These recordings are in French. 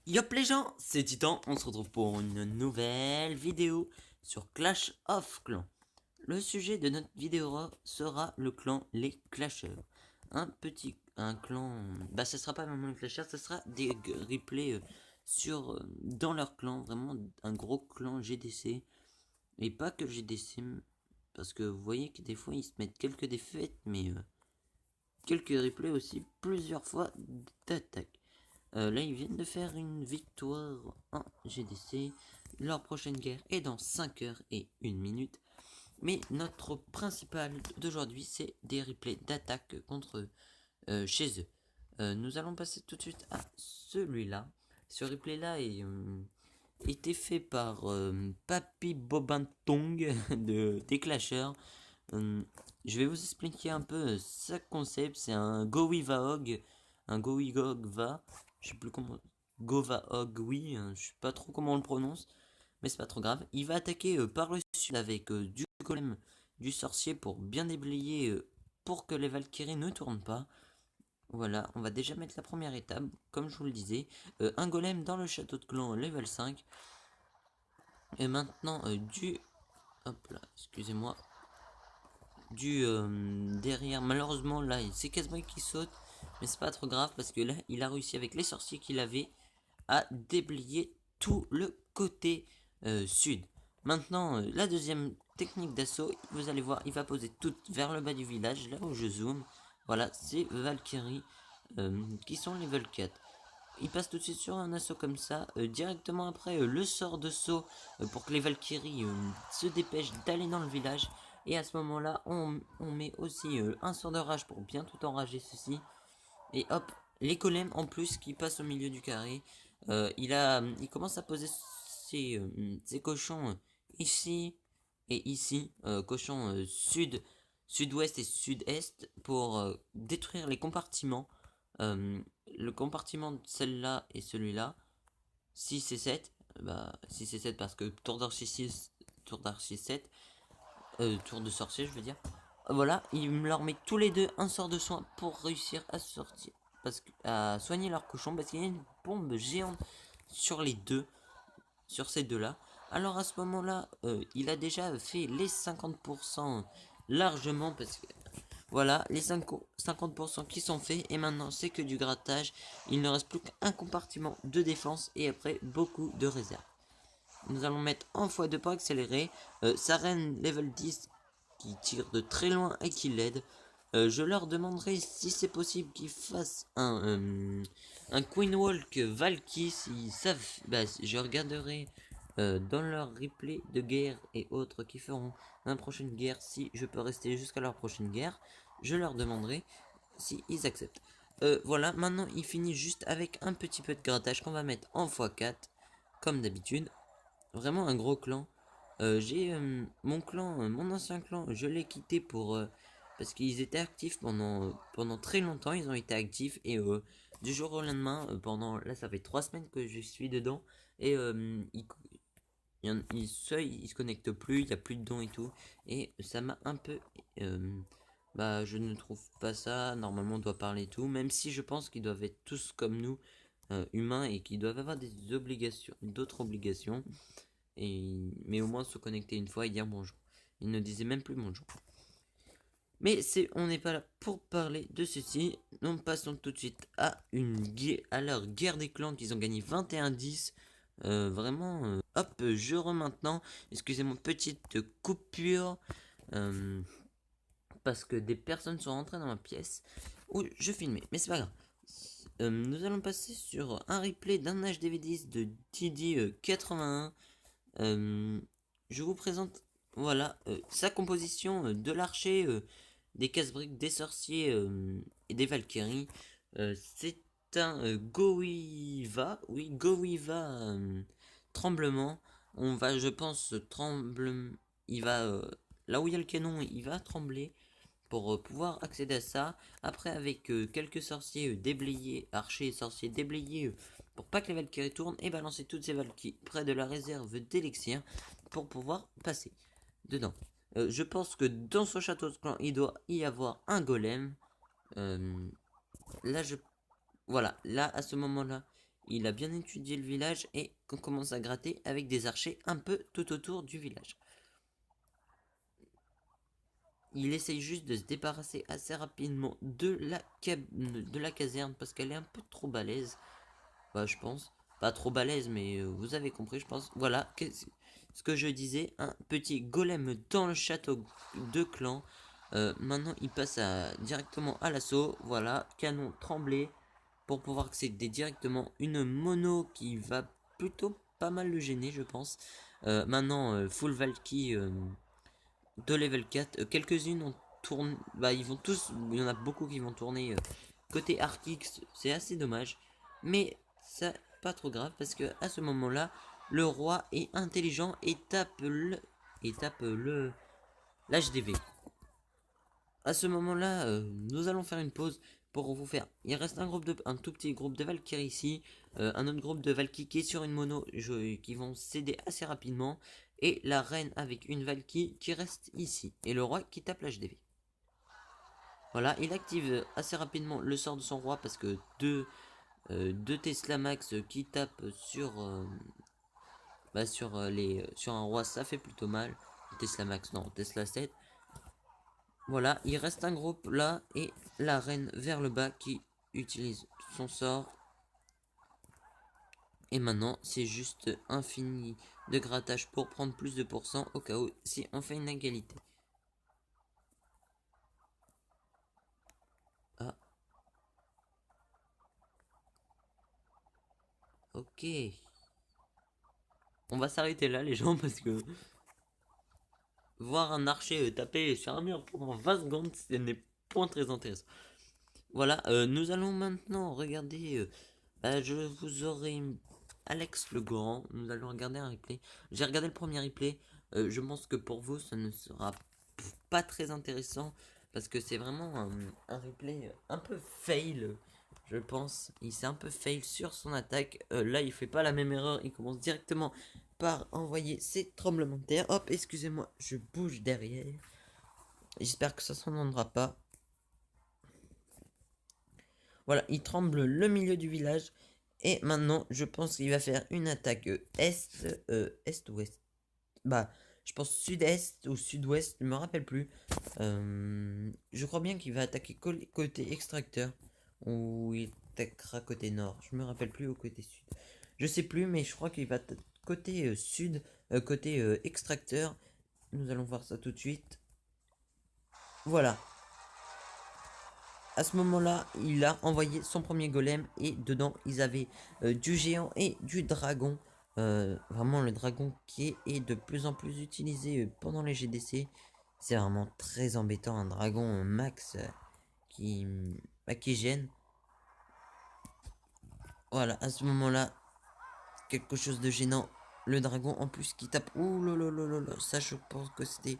Yop les gens, c'est Titan, on se retrouve pour une nouvelle vidéo sur Clash of Clans. Le sujet de notre vidéo sera le clan Les Clashers. Un clan, ce sera pas vraiment les Clashers, ce sera des replays dans leur clan, vraiment un gros clan GDC. Et pas que GDC, parce que vous voyez que des fois ils se mettent quelques défaites, mais quelques replays aussi, plusieurs fois d'attaque. Là, ils viennent de faire une victoire en GDC. Leur prochaine guerre est dans 5 heures et 1 minute. Mais notre principal d'aujourd'hui, c'est des replays d'attaque contre chez eux. Nous allons passer tout de suite à celui-là. Ce replay-là été fait par Papy Bobintong des Clashers. Je vais vous expliquer un peu ce concept. C'est un Gowivaog, un Gowigogva. Je sais plus comment. Govaog, oui, je sais pas trop comment on le prononce, mais c'est pas trop grave. Il va attaquer par le sud avec du golem, du sorcier pour bien déblayer, pour que les Valkyries ne tournent pas. Voilà, on va déjà mettre la première étape, comme je vous le disais. Un golem dans le château de clan level 5. Et maintenant, hop là, excusez-moi. Derrière. Malheureusement, là, c'est Casboy qui saute. Mais c'est pas trop grave parce que là, il a réussi avec les sorciers qu'il avait à déblayer tout le côté sud. Maintenant, la deuxième technique d'assaut, vous allez voir, il va poser tout vers le bas du village, là où je zoome. Voilà, c'est Valkyrie qui sont level 4. Il passe tout de suite sur un assaut comme ça, directement après le sort de saut pour que les Valkyries se dépêchent d'aller dans le village. Et à ce moment-là, on met aussi un sort de rage pour bien tout enrager ceci. Et hop, les golems en plus qui passent au milieu du carré. Il commence à poser ses cochons ici et ici, cochons sud-ouest et sud-est pour détruire les compartiments. Le compartiment de celle-là et celui-là, 6 et 7, 6 et 7 parce que tour d'archer 6, tour d'archer 7, tour de sorcier je veux dire. Voilà, il leur met tous les deux un sort de soin pour réussir à sortir, à soigner leur cochon parce qu'il y a une bombe géante sur les deux, sur ces deux-là. Alors à ce moment-là, il a déjà fait les 50% largement parce que voilà, les 50% qui sont faits et maintenant c'est que du grattage. Il ne reste plus qu'un compartiment de défense et après beaucoup de réserves. Nous allons mettre en x2 pour accélérer. Saren level 10 qui tire de très loin et qui l'aide. Je leur demanderai si c'est possible qu'ils fassent un Queen Walk Valky. S'ils savent, je regarderai dans leur replay de guerre et autres qui feront la prochaine guerre. Si je peux rester jusqu'à leur prochaine guerre, je leur demanderai si ils acceptent. Voilà, maintenant il finit juste avec un petit peu de grattage qu'on va mettre en x4 comme d'habitude. Vraiment un gros clan. J'ai mon clan, mon ancien clan, je l'ai quitté parce qu'ils étaient actifs pendant très longtemps. Ils ont été actifs et du jour au lendemain, là ça fait 3 semaines que je suis dedans et il se connecte plus, il y a plus de dons et tout et ça m'a un peu je ne trouve pas ça. Normalement on doit parler et tout, même si je pense qu'ils doivent être tous comme nous, humains et qu'ils doivent avoir d'autres obligations. Mais au moins se connecter une fois et dire bonjour. Il ne disait même plus bonjour. Mais on n'est pas là pour parler de ceci. Nous passons tout de suite à leur guerre des clans qu'ils ont gagné 21-10. Hop, je maintenant. Excusez-moi, petite coupure. Parce que des personnes sont rentrées dans ma pièce où je filmais. Mais c'est pas grave. Nous allons passer sur un replay d'un HDV10 de Didi81. Je vous présente voilà sa composition de l'archer, des casse-briques, des sorciers et des Valkyries. C'est un Gowiva, oui, Gowiva tremblement. On va, je pense, il va là où il y a le canon, il va trembler pour pouvoir accéder à ça. Après, avec quelques sorciers déblayés, archers et sorciers déblayés, pour pas que les Valkyries tournent, et balancer toutes ces Valkyries près de la réserve d'élixir pour pouvoir passer dedans. Je pense que dans ce château de clan, il doit y avoir un golem. Euh, là, voilà, là, à ce moment-là, il a bien étudié le village et qu'on commence à gratter avec des archers un peu tout autour du village. Il essaye juste de se débarrasser assez rapidement de la caserne parce qu'elle est un peu trop balèze. Bah, je pense. Pas trop balèze, mais vous avez compris, je pense. Voilà, ce que je disais, un petit golem dans le château de clan. Maintenant, il passe directement à l'assaut. Voilà, canon tremblé pour pouvoir accéder directement une mono qui va plutôt pas mal le gêner, je pense. Maintenant, full Valky de level 4. Quelques-unes ont tourné. Bah, ils vont tous. Il y en a beaucoup qui vont tourner côté Arcix. C'est assez dommage. Mais ça, pas trop grave parce que à ce moment-là, le roi est intelligent et tape le. Et tape le. L'HDV. À ce moment-là, nous allons faire une pause pour vous faire. Il reste un tout petit groupe de Valkyrie ici, un autre groupe de Valkyrie qui est sur une mono qui vont céder assez rapidement, et la reine avec une Valkyrie qui reste ici, et le roi qui tape l'HDV. Voilà, il active assez rapidement le sort de son roi parce que deux Tesla Max qui tapent sur un roi, ça fait plutôt mal. Tesla Max, non, Tesla 7. Voilà, il reste un groupe là et la reine vers le bas qui utilise son sort. Et maintenant, c'est juste infini de grattage pour prendre plus de pourcents au cas où si on fait une égalité. Ah. Ok. On va s'arrêter là les gens parce que voir un archer taper sur un mur pendant 20 secondes, ce n'est pas très intéressant. Voilà, nous allons maintenant regarder. Je vous aurai Alex le Grand. Nous allons regarder un replay. J'ai regardé le premier replay. Je pense que pour vous, ça ne sera pas très intéressant parce que c'est vraiment un replay un peu fail. Je pense, il s'est un peu fail sur son attaque. Là, il fait pas la même erreur. Il commence directement par envoyer ses tremblements de terre. Hop, excusez-moi, je bouge derrière. J'espère que ça s'entendra pas. Voilà, il tremble le milieu du village. Et maintenant, je pense qu'il va faire une attaque est-ouest. Bah, je pense sud-est ou sud-ouest, je me rappelle plus. Je crois bien qu'il va attaquer côté extracteur. Ou il attaquera côté nord. Je me rappelle plus au côté sud. Je sais plus, mais je crois qu'il va côté sud, côté extracteur. Nous allons voir ça tout de suite. Voilà. À ce moment-là, il a envoyé son premier golem et dedans, ils avaient du géant et du dragon. Vraiment, le dragon qui est de plus en plus utilisé pendant les GDC. C'est vraiment très embêtant, un dragon max qui, qui gêne. Voilà, à ce moment-là, quelque chose de gênant. Le dragon en plus qui tape. Ouh là là là là, ça je pense que c'était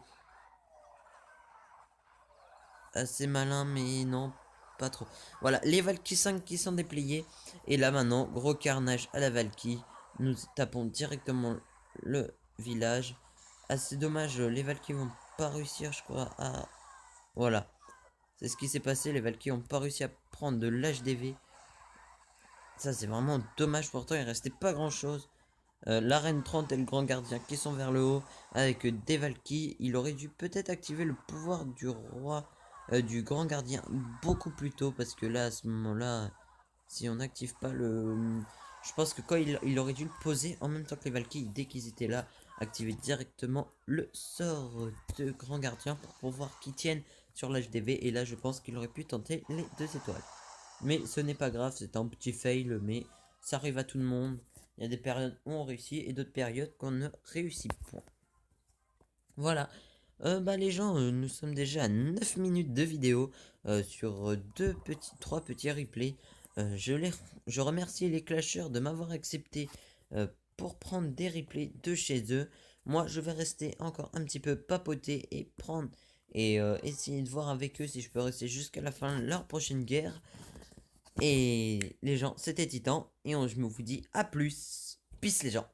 assez malin, mais non, pas trop. Voilà, les Valkyries 5 qui sont dépliés. Et là maintenant, gros carnage à la Valkyrie. Nous tapons directement le village. Assez dommage, les Valkyries vont pas réussir, je crois, à... Voilà. C'est ce qui s'est passé, les Valkyries ont pas réussi à prendre de l'HDV. Ça c'est vraiment dommage, pourtant il restait pas grand chose. La reine 30 et le grand gardien qui sont vers le haut avec des Valkyries. Il aurait dû peut-être activer le pouvoir du roi, du grand gardien beaucoup plus tôt parce que là à ce moment-là, si on n'active pas le... Je pense que quand il aurait dû le poser en même temps que les Valkyries dès qu'ils étaient là, activer directement le sort de grand gardien pour pouvoir qu'ils tiennent sur l'HDV et là je pense qu'il aurait pu tenter les 2 étoiles. Mais ce n'est pas grave, c'est un petit fail mais ça arrive à tout le monde. Il y a des périodes où on réussit et d'autres périodes qu'on ne réussit point. Voilà. Les gens, nous sommes déjà à 9 minutes de vidéo sur 3 petits replays. Je remercie les clasheurs de m'avoir accepté pour prendre des replays de chez eux. Moi, je vais rester encore un petit peu papoter et prendre et essayer de voir avec eux si je peux rester jusqu'à la fin de leur prochaine guerre. Et les gens, c'était Titan. Et je me vous dis à plus. Peace les gens.